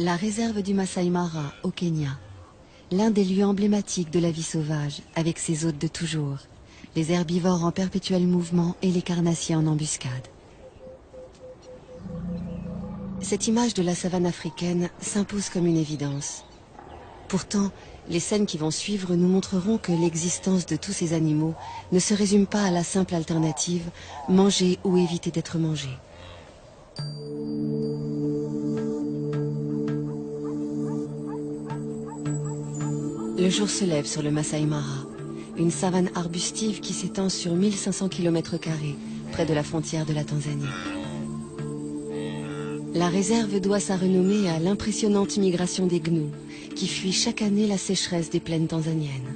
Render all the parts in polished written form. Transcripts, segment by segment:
La réserve du Masai Mara, au Kenya. L'un des lieux emblématiques de la vie sauvage, avec ses hôtes de toujours. Les herbivores en perpétuel mouvement et les carnassiers en embuscade. Cette image de la savane africaine s'impose comme une évidence. Pourtant, les scènes qui vont suivre nous montreront que l'existence de tous ces animaux ne se résume pas à la simple alternative manger ou éviter d'être mangé. Le jour se lève sur le Masai Mara, une savane arbustive qui s'étend sur 1500 km², près de la frontière de la Tanzanie. La réserve doit sa renommée à l'impressionnante migration des gnous, qui fuient chaque année la sécheresse des plaines tanzaniennes.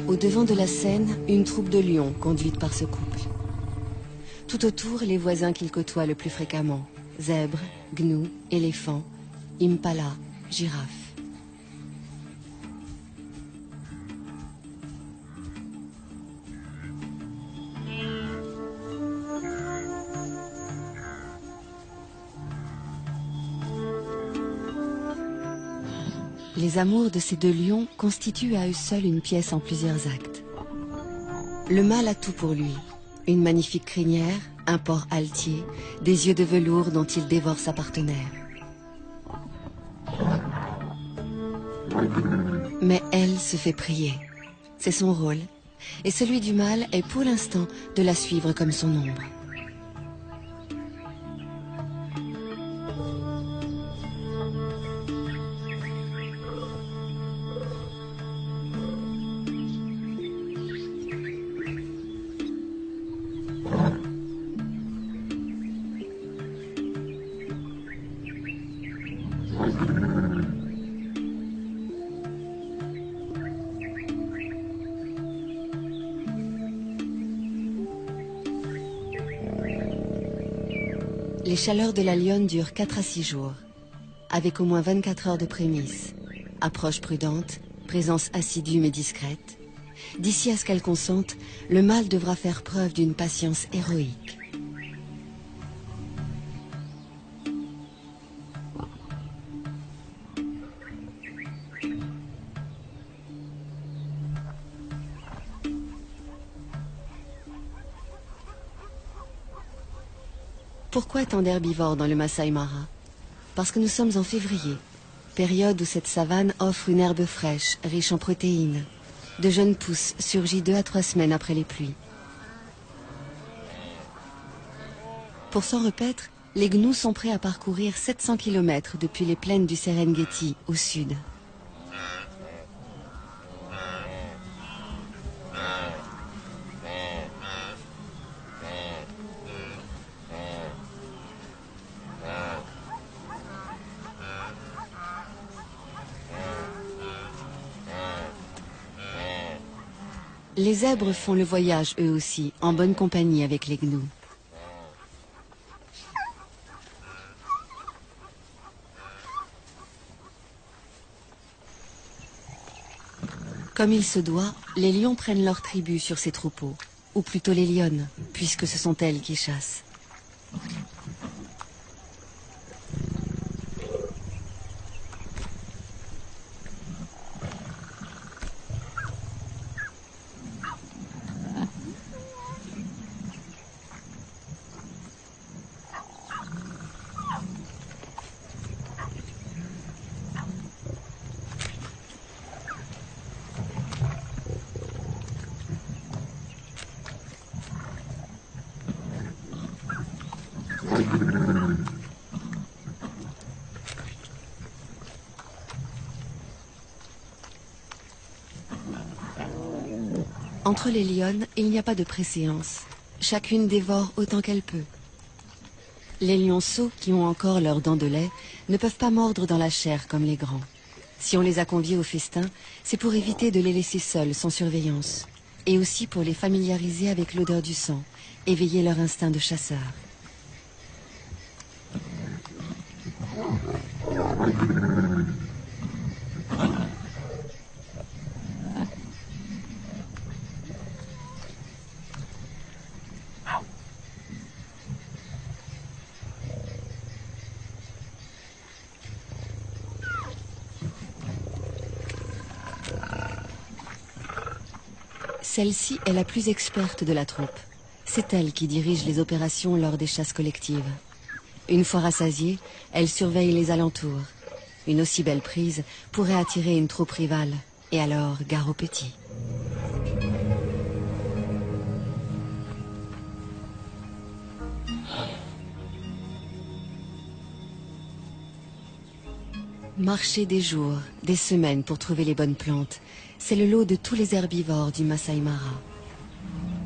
Au devant de la scène, une troupe de lions conduite par ce couple. Tout autour, les voisins qu'ils côtoient le plus fréquemment, zèbres, gnous, éléphants, impala, girafes. Les amours de ces deux lions constituent à eux seuls une pièce en plusieurs actes. Le mâle a tout pour lui. Une magnifique crinière, un port altier, des yeux de velours dont il dévore sa partenaire. Mais elle se fait prier. C'est son rôle. Et celui du mâle est pour l'instant de la suivre comme son ombre. Les chaleurs de la lionne durent 4 à 6 jours, avec au moins 24 heures de prémices. Approche prudente, présence assidue mais discrète. D'ici à ce qu'elle consente, le mâle devra faire preuve d'une patience héroïque. Pourquoi tant d'herbivores dans le Masai Mara? Parce que nous sommes en février, période où cette savane offre une herbe fraîche, riche en protéines. De jeunes pousses surgit 2 à 3 semaines après les pluies. Pour s'en repaître, les gnous sont prêts à parcourir 700 km depuis les plaines du Serengeti au sud. Les zèbres font le voyage eux aussi, en bonne compagnie avec les gnous. Comme il se doit, les lions prennent leur tribu sur ces troupeaux, ou plutôt les lionnes, puisque ce sont elles qui chassent. Entre les lionnes, il n'y a pas de préséance. Chacune dévore autant qu'elle peut. Les lionceaux, qui ont encore leurs dents de lait, ne peuvent pas mordre dans la chair comme les grands. Si on les a conviés au festin, c'est pour éviter de les laisser seuls, sans surveillance. Et aussi pour les familiariser avec l'odeur du sang, éveiller leur instinct de chasseur. Celle-ci est la plus experte de la troupe. C'est elle qui dirige les opérations lors des chasses collectives. Une fois rassasiée, elle surveille les alentours. Une aussi belle prise pourrait attirer une troupe rivale. Et alors, gare aux petits. Marcher des jours, des semaines pour trouver les bonnes plantes, c'est le lot de tous les herbivores du Masai Mara.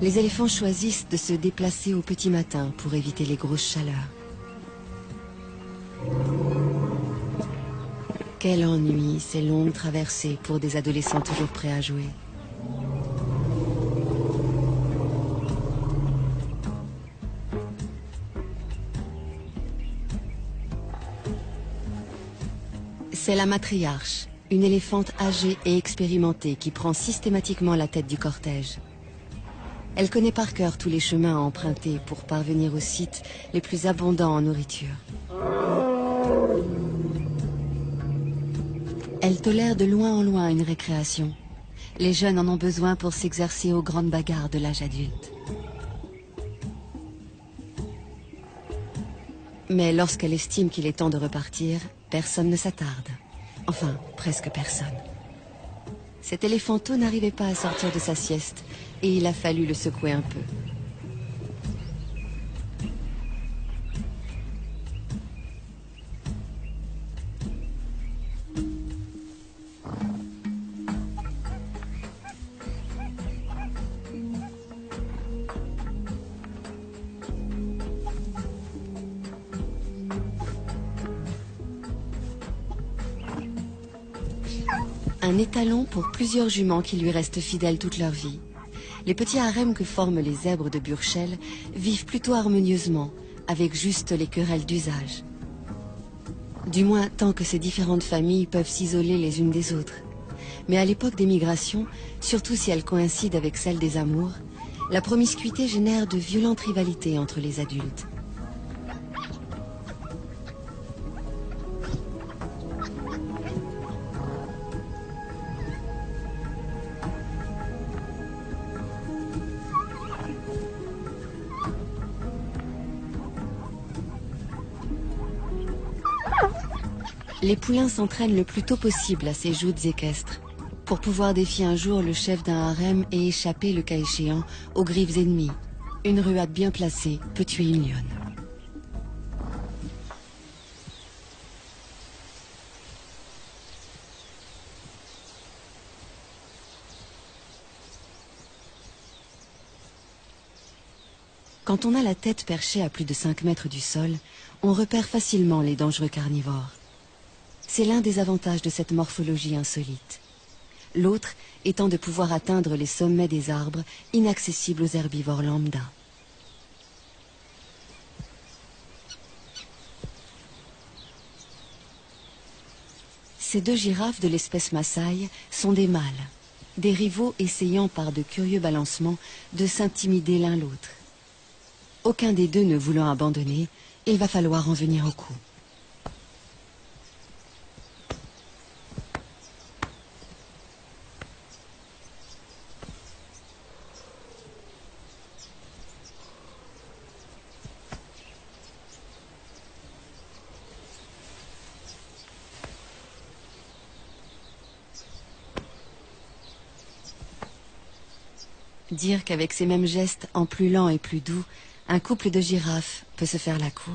Les éléphants choisissent de se déplacer au petit matin pour éviter les grosses chaleurs. Quel ennui, ces longues traversées pour des adolescents toujours prêts à jouer. C'est la matriarche, une éléphante âgée et expérimentée qui prend systématiquement la tête du cortège. Elle connaît par cœur tous les chemins à emprunter pour parvenir aux sites les plus abondants en nourriture. Elle tolère de loin en loin une récréation. Les jeunes en ont besoin pour s'exercer aux grandes bagarres de l'âge adulte. Mais lorsqu'elle estime qu'il est temps de repartir, personne ne s'attarde. Enfin, presque personne. Cet éléphanteau n'arrivait pas à sortir de sa sieste et il a fallu le secouer un peu. Un étalon pour plusieurs juments qui lui restent fidèles toute leur vie. Les petits harems que forment les zèbres de Burchell vivent plutôt harmonieusement, avec juste les querelles d'usage. Du moins tant que ces différentes familles peuvent s'isoler les unes des autres. Mais à l'époque des migrations, surtout si elles coïncident avec celle des amours, la promiscuité génère de violentes rivalités entre les adultes. Les poulains s'entraînent le plus tôt possible à ces joutes équestres, pour pouvoir défier un jour le chef d'un harem et échapper, le cas échéant, aux griffes ennemies. Une ruade bien placée peut tuer une lionne. Quand on a la tête perchée à plus de 5 mètres du sol, on repère facilement les dangereux carnivores. C'est l'un des avantages de cette morphologie insolite. L'autre étant de pouvoir atteindre les sommets des arbres inaccessibles aux herbivores lambda. Ces deux girafes de l'espèce Maasai sont des mâles, des rivaux essayant par de curieux balancements de s'intimider l'un l'autre. Aucun des deux ne voulant abandonner, il va falloir en venir au coup. Dire qu'avec ces mêmes gestes, en plus lents et plus doux, un couple de girafes peut se faire la cour.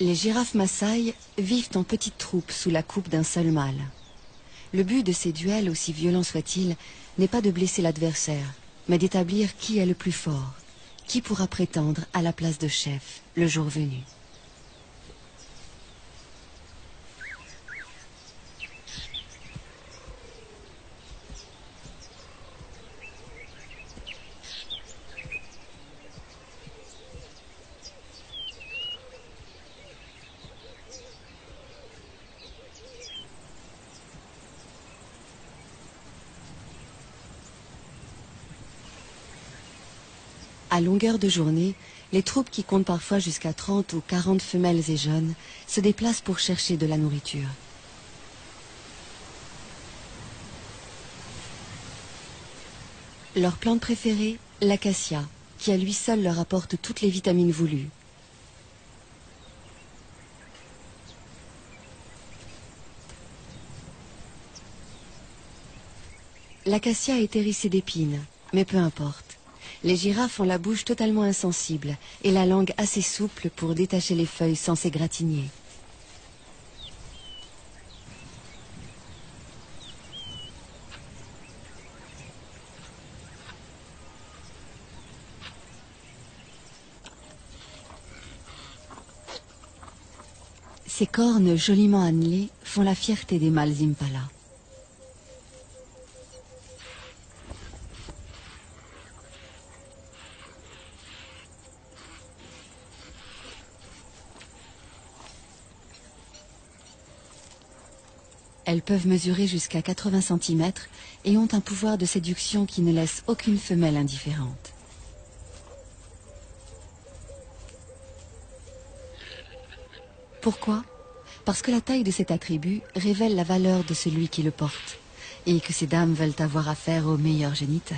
Les girafes Maasai vivent en petites troupes sous la coupe d'un seul mâle. Le but de ces duels, aussi violents soient-ils, n'est pas de blesser l'adversaire, mais d'établir qui est le plus fort, qui pourra prétendre à la place de chef le jour venu. À longueur de journée, les troupes qui comptent parfois jusqu'à 30 ou 40 femelles et jeunes se déplacent pour chercher de la nourriture. Leur plante préférée, l'acacia, qui à lui seul leur apporte toutes les vitamines voulues. L'acacia est hérissée d'épines, mais peu importe. Les girafes ont la bouche totalement insensible et la langue assez souple pour détacher les feuilles sans s'égratigner. Ces cornes joliment annelées font la fierté des mâles impala. Elles peuvent mesurer jusqu'à 80 cm et ont un pouvoir de séduction qui ne laisse aucune femelle indifférente. Pourquoi? Parce que la taille de cet attribut révèle la valeur de celui qui le porte et que ces dames veulent avoir affaire au meilleur géniteur.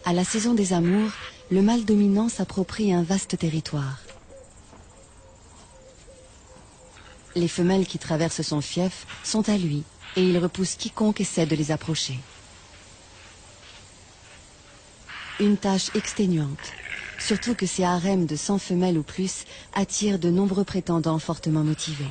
À la saison des amours, le mâle dominant s'approprie un vaste territoire. Les femelles qui traversent son fief sont à lui et il repousse quiconque essaie de les approcher. Une tâche exténuante, surtout que ces harems de 100 femelles ou plus attirent de nombreux prétendants fortement motivés.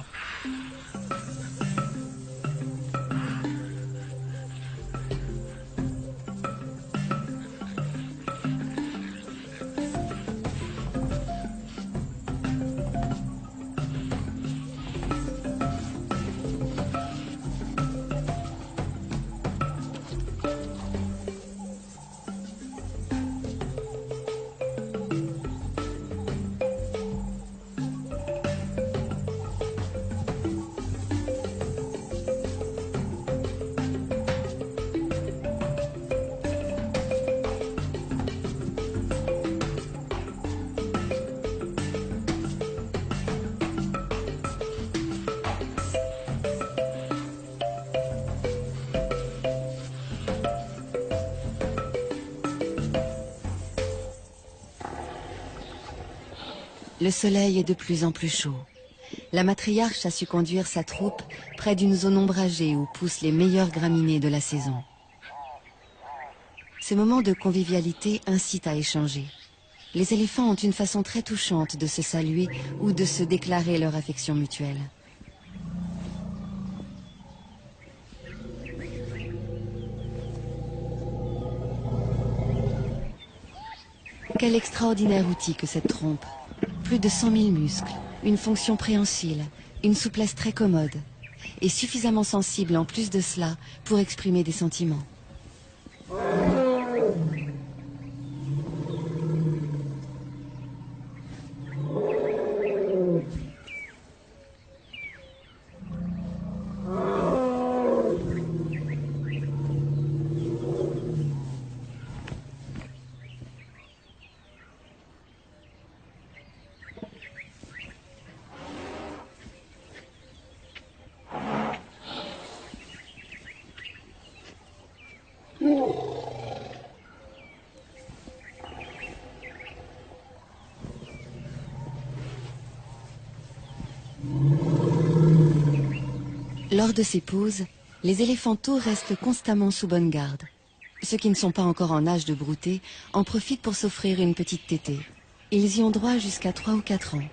Le soleil est de plus en plus chaud. La matriarche a su conduire sa troupe près d'une zone ombragée où poussent les meilleures graminées de la saison. Ce moment de convivialité incite à échanger. Les éléphants ont une façon très touchante de se saluer ou de se déclarer leur affection mutuelle. Quel extraordinaire outil que cette trompe. Plus de 100 000 muscles, une fonction préhensile, une souplesse très commode, et suffisamment sensible en plus de cela pour exprimer des sentiments. Lors de ces pauses, les éléphantaux restent constamment sous bonne garde. Ceux qui ne sont pas encore en âge de brouter en profitent pour s'offrir une petite tétée. Ils y ont droit jusqu'à 3 ou 4 ans.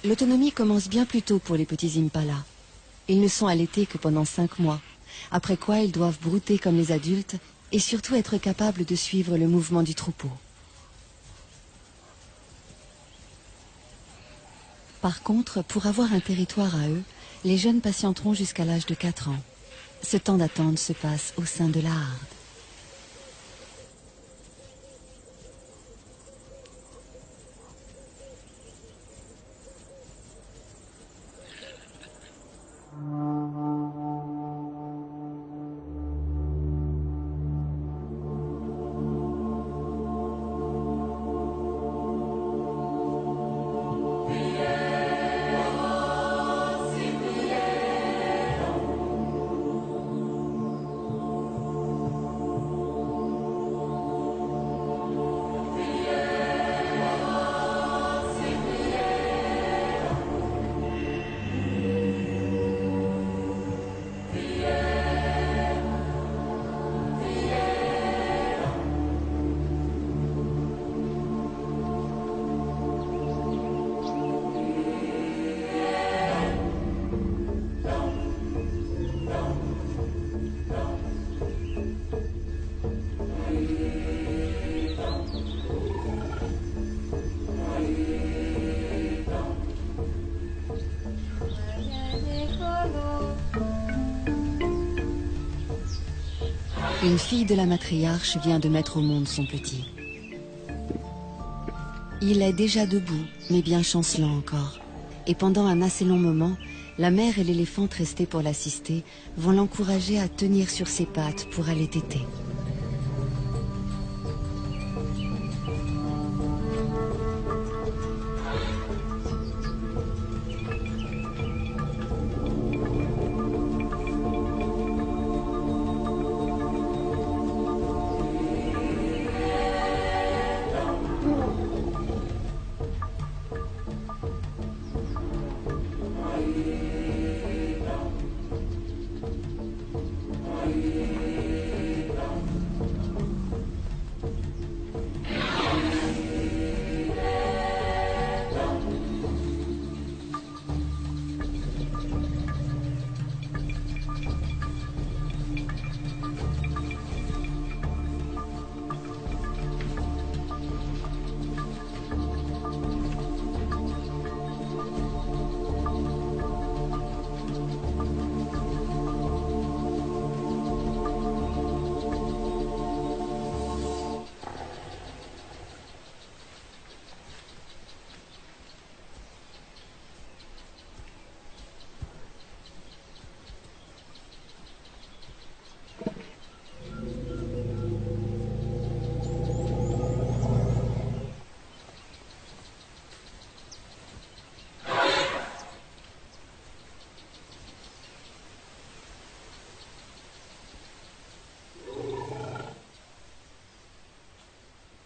L'autonomie commence bien plus tôt pour les petits impalas. Ils ne sont allaités que pendant 5 mois, après quoi ils doivent brouter comme les adultes et surtout être capables de suivre le mouvement du troupeau. Par contre, pour avoir un territoire à eux, les jeunes patienteront jusqu'à l'âge de 4 ans. Ce temps d'attente se passe au sein de la harde. Une fille de la matriarche vient de mettre au monde son petit. Il est déjà debout, mais bien chancelant encore. Et pendant un assez long moment, la mère et l'éléphante restés pour l'assister vont l'encourager à tenir sur ses pattes pour aller téter.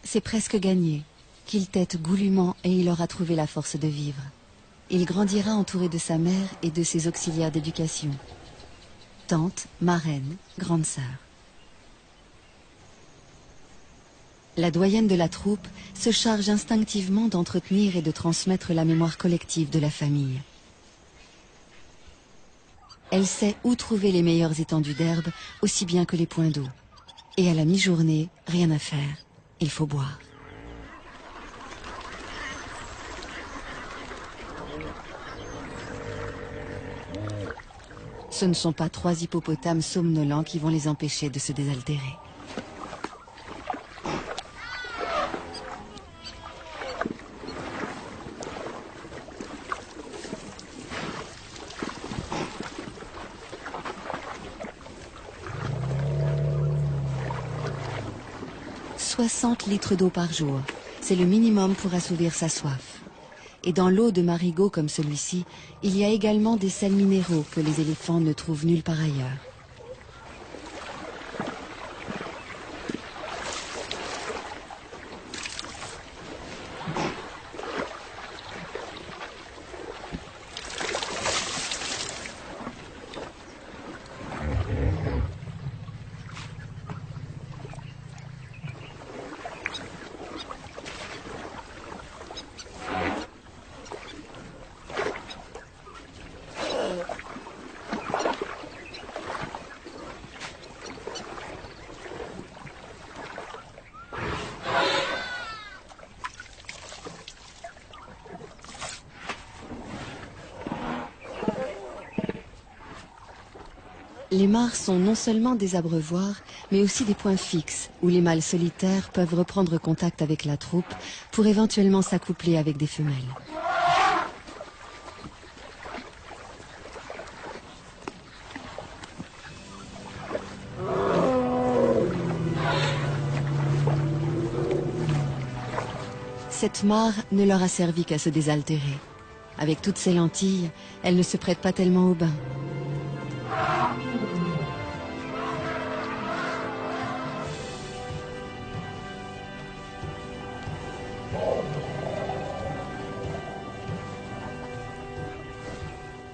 C'est presque gagné. Qu'il tète goulûment et il aura trouvé la force de vivre. Il grandira entouré de sa mère et de ses auxiliaires d'éducation. Tante, marraine, grande sœur. La doyenne de la troupe se charge instinctivement d'entretenir et de transmettre la mémoire collective de la famille. Elle sait où trouver les meilleures étendues d'herbe, aussi bien que les points d'eau. Et à la mi-journée, rien à faire. Il faut boire. Ce ne sont pas 3 hippopotames somnolents qui vont les empêcher de se désaltérer. « 60 litres d'eau par jour, c'est le minimum pour assouvir sa soif. Et dans l'eau de marigot comme celui-ci, il y a également des sels minéraux que les éléphants ne trouvent nulle part ailleurs. Les mares sont non seulement des abreuvoirs, mais aussi des points fixes où les mâles solitaires peuvent reprendre contact avec la troupe pour éventuellement s'accoupler avec des femelles. Cette mare ne leur a servi qu'à se désaltérer. Avec toutes ces lentilles, elle ne se prête pas tellement au bain.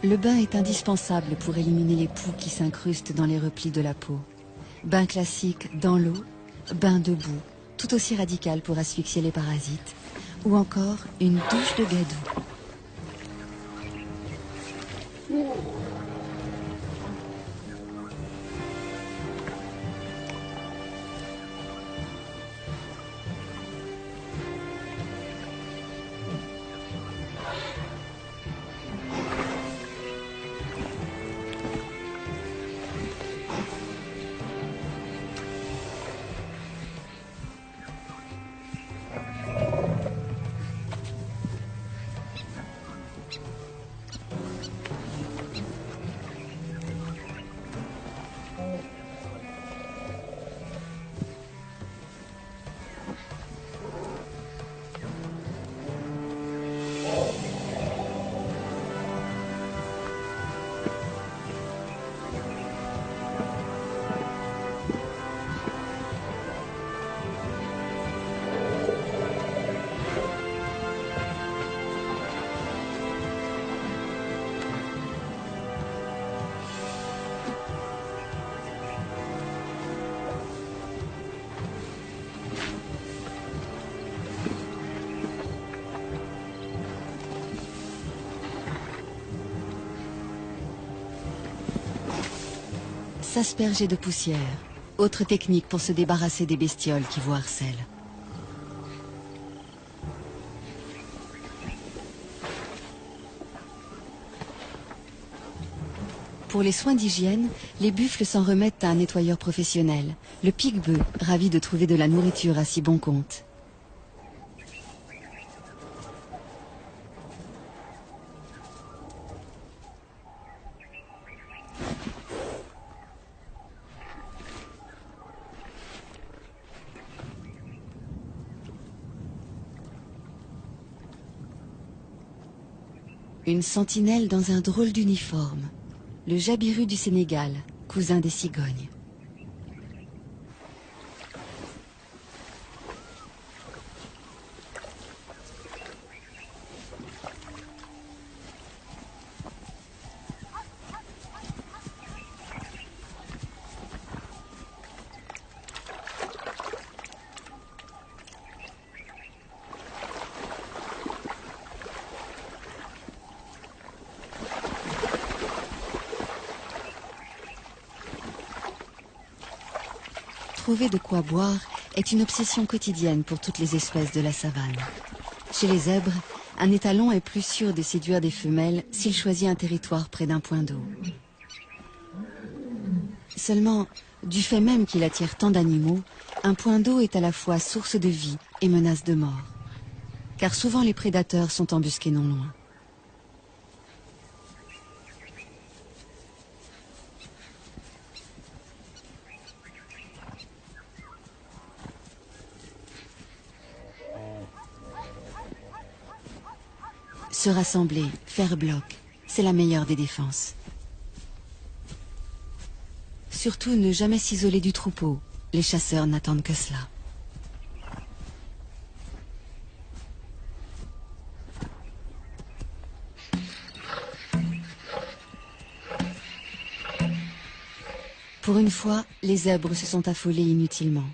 Le bain est indispensable pour éliminer les poux qui s'incrustent dans les replis de la peau. Bain classique dans l'eau, bain debout, tout aussi radical pour asphyxier les parasites, ou encore une douche de gadou. s'asperger de poussière. Autre technique pour se débarrasser des bestioles qui vous harcèlent. Pour les soins d'hygiène, les buffles s'en remettent à un nettoyeur professionnel, le pique-bœuf, ravi de trouver de la nourriture à si bon compte. Une sentinelle dans un drôle d'uniforme. Le jabiru du Sénégal, cousin des cigognes. Trouver de quoi boire est une obsession quotidienne pour toutes les espèces de la savane. Chez les zèbres, un étalon est plus sûr de séduire des femelles s'il choisit un territoire près d'un point d'eau. Seulement, du fait même qu'il attire tant d'animaux, un point d'eau est à la fois source de vie et menace de mort. Car souvent les prédateurs sont embusqués non loin. Se rassembler, faire bloc, c'est la meilleure des défenses. Surtout ne jamais s'isoler du troupeau. Les chasseurs n'attendent que cela. Pour une fois, les zèbres se sont affolés inutilement.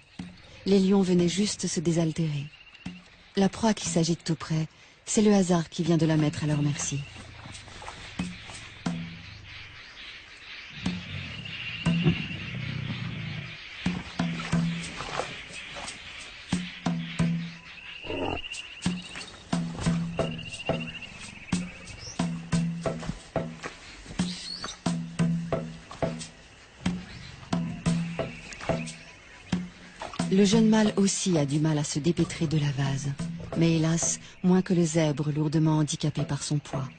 Les lions venaient juste se désaltérer. La proie qui s'agite tout près, c'est le hasard qui vient de la mettre à leur merci. Le jeune mâle aussi a du mal à se dépêtrer de la vase. Mais hélas, moins que le zèbre lourdement handicapé par son poids.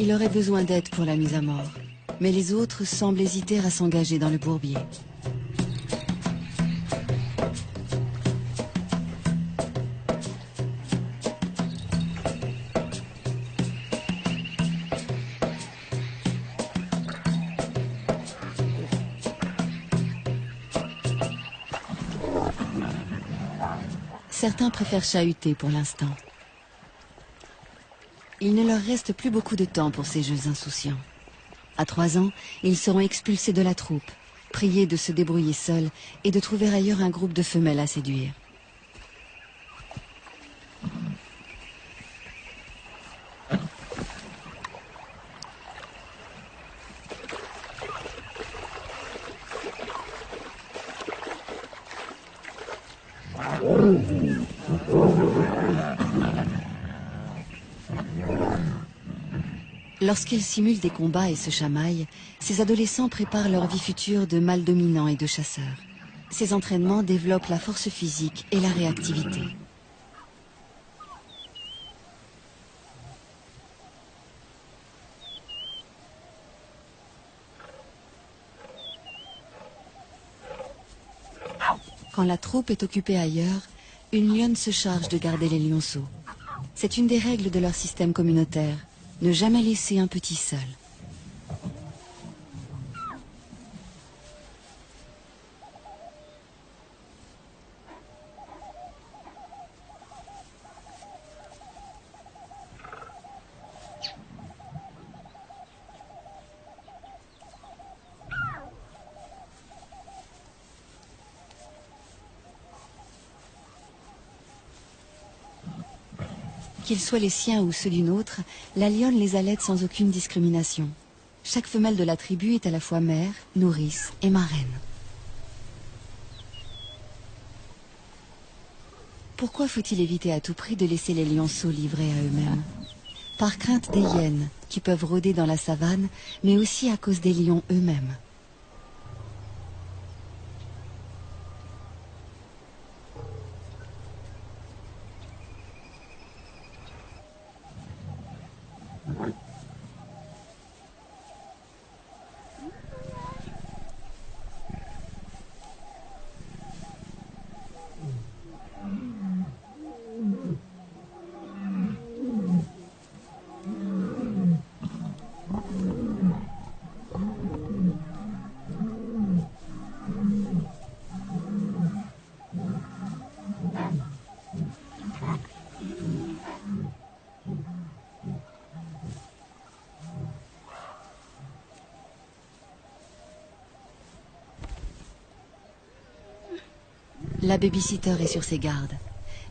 Il aurait besoin d'aide pour la mise à mort, mais les autres semblent hésiter à s'engager dans le bourbier. Certains préfèrent chahuter pour l'instant. Il ne leur reste plus beaucoup de temps pour ces jeux insouciants. À 3 ans, ils seront expulsés de la troupe, priés de se débrouiller seuls et de trouver ailleurs un groupe de femelles à séduire. Lorsqu'ils simulent des combats et se chamaillent, ces adolescents préparent leur vie future de mâles dominants et de chasseurs. Ces entraînements développent la force physique et la réactivité. Quand la troupe est occupée ailleurs, une lionne se charge de garder les lionceaux. C'est une des règles de leur système communautaire, ne jamais laisser un petit seul. Qu'ils soient les siens ou ceux d'une autre, la lionne les allaite sans aucune discrimination. Chaque femelle de la tribu est à la fois mère, nourrice et marraine. Pourquoi faut-il éviter à tout prix de laisser les lionceaux livrés à eux-mêmes? Par crainte des hyènes, qui peuvent rôder dans la savane, mais aussi à cause des lions eux-mêmes. La babysitter est sur ses gardes.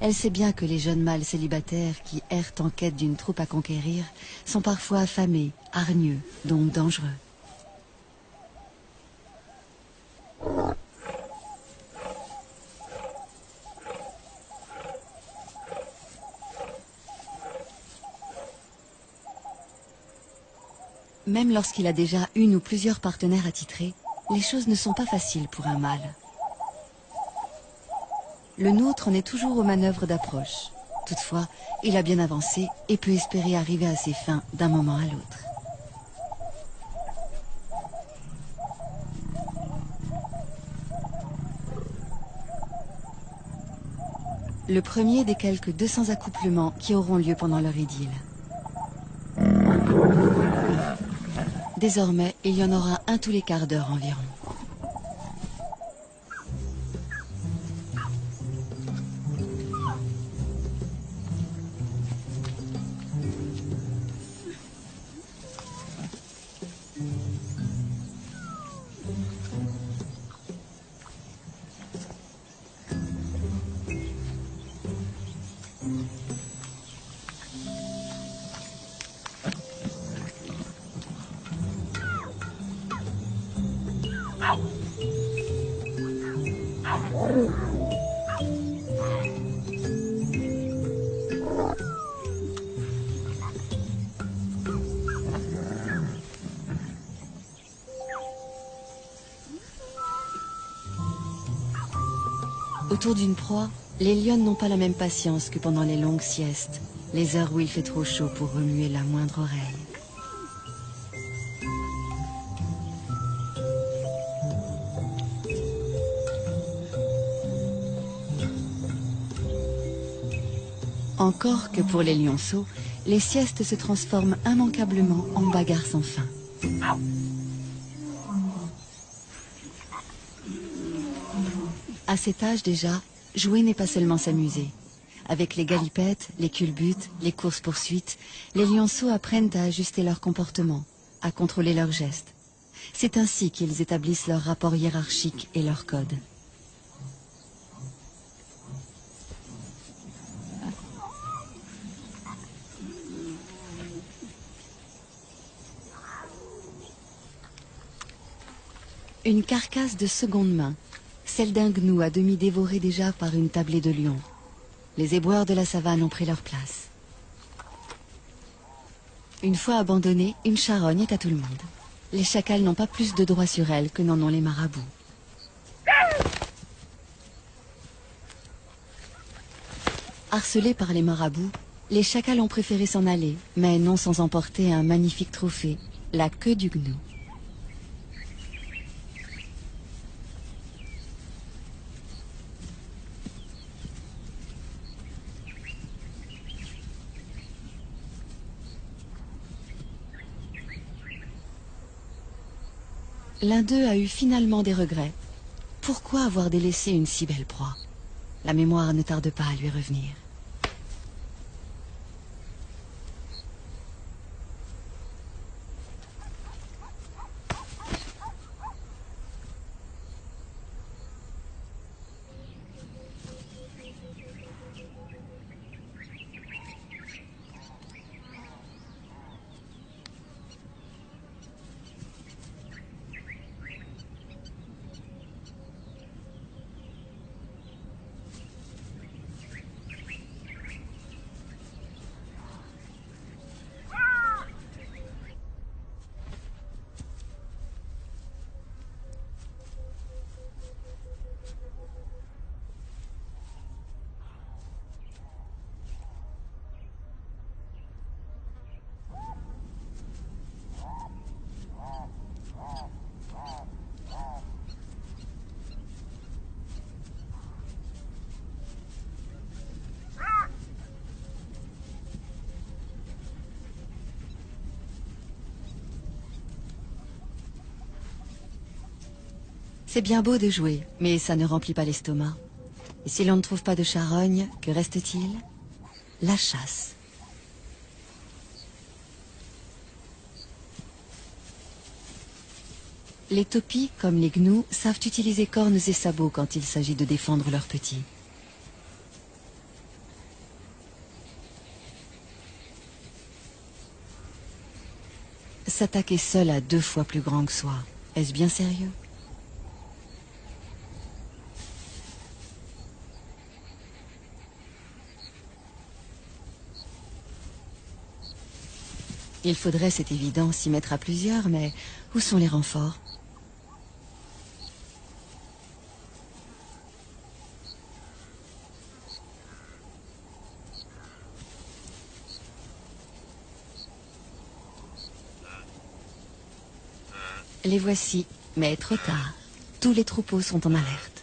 Elle sait bien que les jeunes mâles célibataires qui errent en quête d'une troupe à conquérir sont parfois affamés, hargneux, donc dangereux. Même lorsqu'il a déjà une ou plusieurs partenaires attitrés, les choses ne sont pas faciles pour un mâle. Le nôtre en est toujours aux manœuvres d'approche. Toutefois, il a bien avancé et peut espérer arriver à ses fins d'un moment à l'autre. Le premier des quelques 200 accouplements qui auront lieu pendant leur idylle. Désormais, il y en aura un tous les quarts d'heure environ. Autour d'une proie, les lionnes n'ont pas la même patience que pendant les longues siestes, les heures où il fait trop chaud pour remuer la moindre oreille. Encore que pour les lionceaux, les siestes se transforment immanquablement en bagarres sans fin. À cet âge déjà, jouer n'est pas seulement s'amuser. Avec les galipettes, les culbutes, les courses-poursuites, les lionceaux apprennent à ajuster leur comportement, à contrôler leurs gestes. C'est ainsi qu'ils établissent leur rapport hiérarchique et leur code. Une carcasse de seconde main, celle d'un gnou à demi dévoré déjà par une tablée de lions. Les éboueurs de la savane ont pris leur place. Une fois abandonnée, une charogne est à tout le monde. Les chacals n'ont pas plus de droit sur elle que n'en ont les marabouts. Harcelés par les marabouts, les chacals ont préféré s'en aller, mais non sans emporter un magnifique trophée, la queue du gnou. L'un d'eux a eu finalement des regrets. Pourquoi avoir délaissé une si belle proie? La mémoire ne tarde pas à lui revenir. C'est bien beau de jouer, mais ça ne remplit pas l'estomac. Et si l'on ne trouve pas de charogne, que reste-t-il? La chasse. Les topis, comme les gnous, savent utiliser cornes et sabots quand il s'agit de défendre leurs petits. S'attaquer seul à 2 fois plus grand que soi, est-ce bien sérieux? Il faudrait, c'est évident, s'y mettre à plusieurs, mais où sont les renforts? Les voici, mais trop tard. Tous les troupeaux sont en alerte.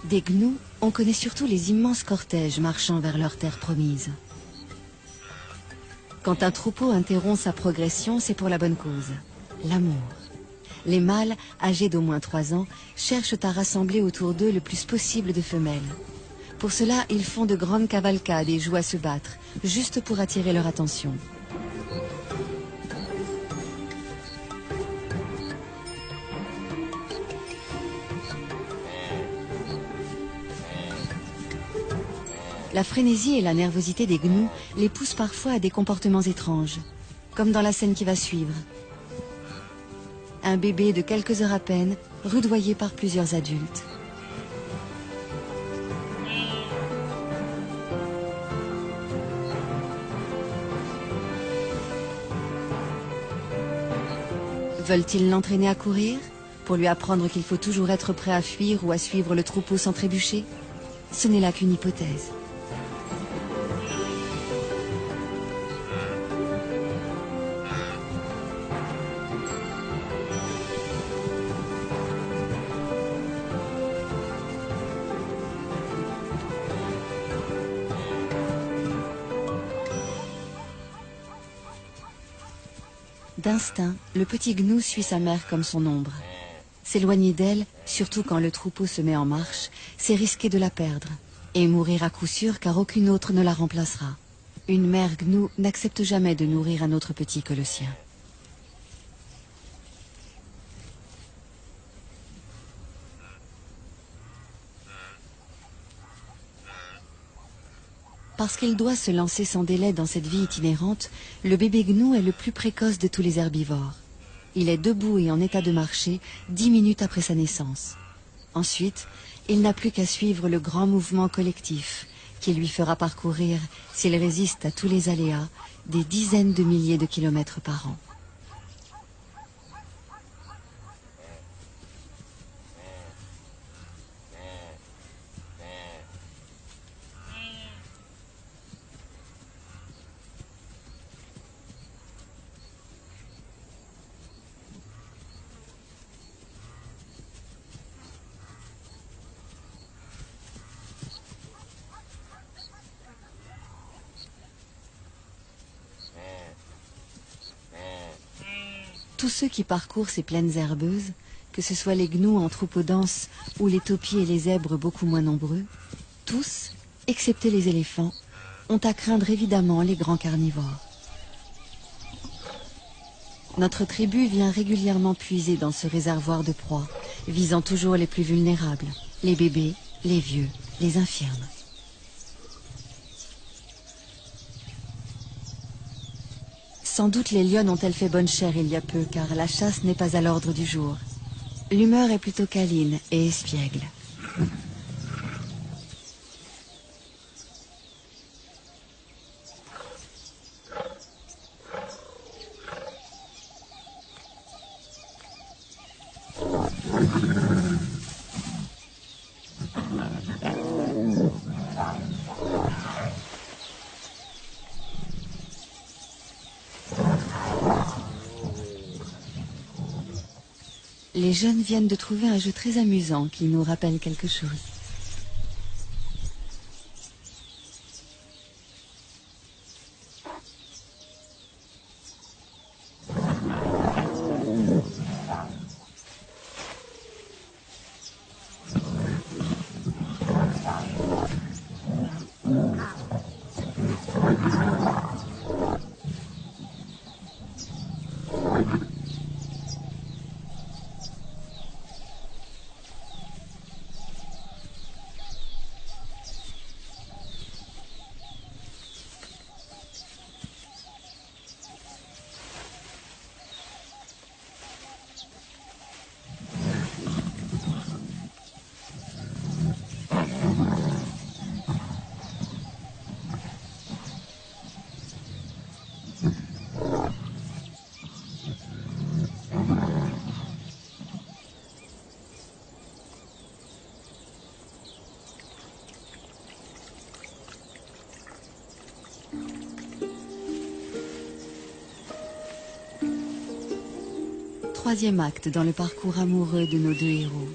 Des gnous, on connaît surtout les immenses cortèges marchant vers leur terre promise. Quand un troupeau interrompt sa progression, c'est pour la bonne cause, l'amour. Les mâles, âgés d'au moins 3 ans, cherchent à rassembler autour d'eux le plus possible de femelles. Pour cela, ils font de grandes cavalcades et jouent à se battre, juste pour attirer leur attention. La frénésie et la nervosité des gnous les poussent parfois à des comportements étranges, comme dans la scène qui va suivre. Un bébé de quelques heures à peine, rudoyé par plusieurs adultes. Veulent-ils l'entraîner à courir, pour lui apprendre qu'il faut toujours être prêt à fuir ou à suivre le troupeau sans trébucher? Ce n'est là qu'une hypothèse. D'instinct, le petit gnou suit sa mère comme son ombre. S'éloigner d'elle, surtout quand le troupeau se met en marche, c'est risquer de la perdre. Et mourir à coup sûr car aucune autre ne la remplacera. Une mère gnou n'accepte jamais de nourrir un autre petit que le sien. Parce qu'il doit se lancer sans délai dans cette vie itinérante, le bébé gnou est le plus précoce de tous les herbivores. Il est debout et en état de marcher 10 minutes après sa naissance. Ensuite, il n'a plus qu'à suivre le grand mouvement collectif qui lui fera parcourir, s'il résiste à tous les aléas, des dizaines de milliers de kilomètres par an. Tous ceux qui parcourent ces plaines herbeuses, que ce soit les gnous en troupeaux denses ou les taupiers et les zèbres beaucoup moins nombreux, tous, excepté les éléphants, ont à craindre évidemment les grands carnivores. Notre tribu vient régulièrement puiser dans ce réservoir de proies, visant toujours les plus vulnérables, les bébés, les vieux, les infirmes. Sans doute les lionnes ont-elles fait bonne chère il y a peu, car la chasse n'est pas à l'ordre du jour. L'humeur est plutôt câline et espiègle. Les jeunes viennent de trouver un jeu très amusant qui nous rappelle quelque chose. Troisième acte dans le parcours amoureux de nos deux héros.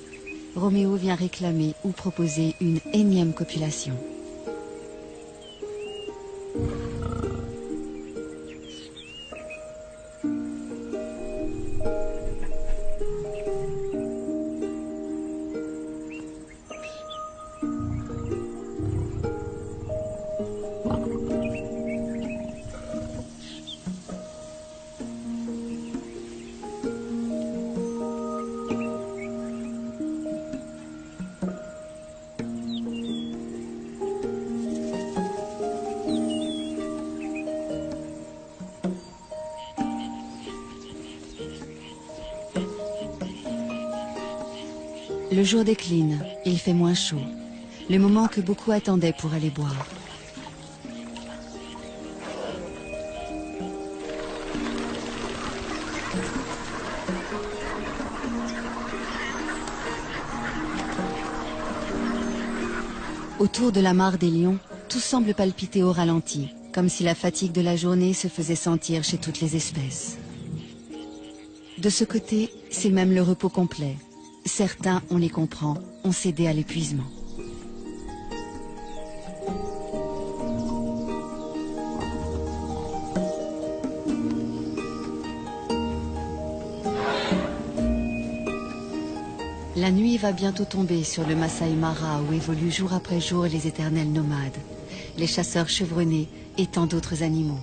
Roméo vient réclamer ou proposer une énième copulation. Le jour décline, il fait moins chaud, le moment que beaucoup attendaient pour aller boire. Autour de la mare des lions, tout semble palpiter au ralenti, comme si la fatigue de la journée se faisait sentir chez toutes les espèces. De ce côté, c'est même le repos complet. Certains, on les comprend, ont cédé à l'épuisement. La nuit va bientôt tomber sur le Masai Mara où évoluent jour après jour les éternels nomades, les chasseurs chevronnés et tant d'autres animaux.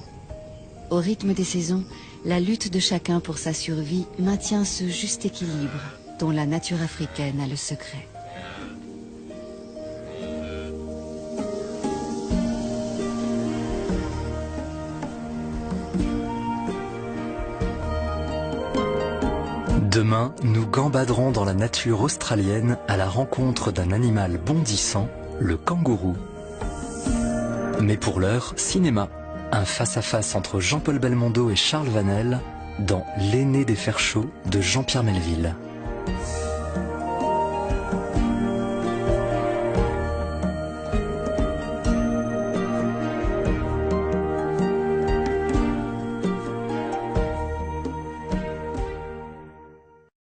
Au rythme des saisons, la lutte de chacun pour sa survie maintient ce juste équilibre dont la nature africaine a le secret. Demain, nous gambaderons dans la nature australienne à la rencontre d'un animal bondissant, le kangourou. Mais pour l'heure, cinéma. Un face-à-face entre Jean-Paul Belmondo et Charles Vanel dans L'aîné des fers chauds de Jean-Pierre Melville.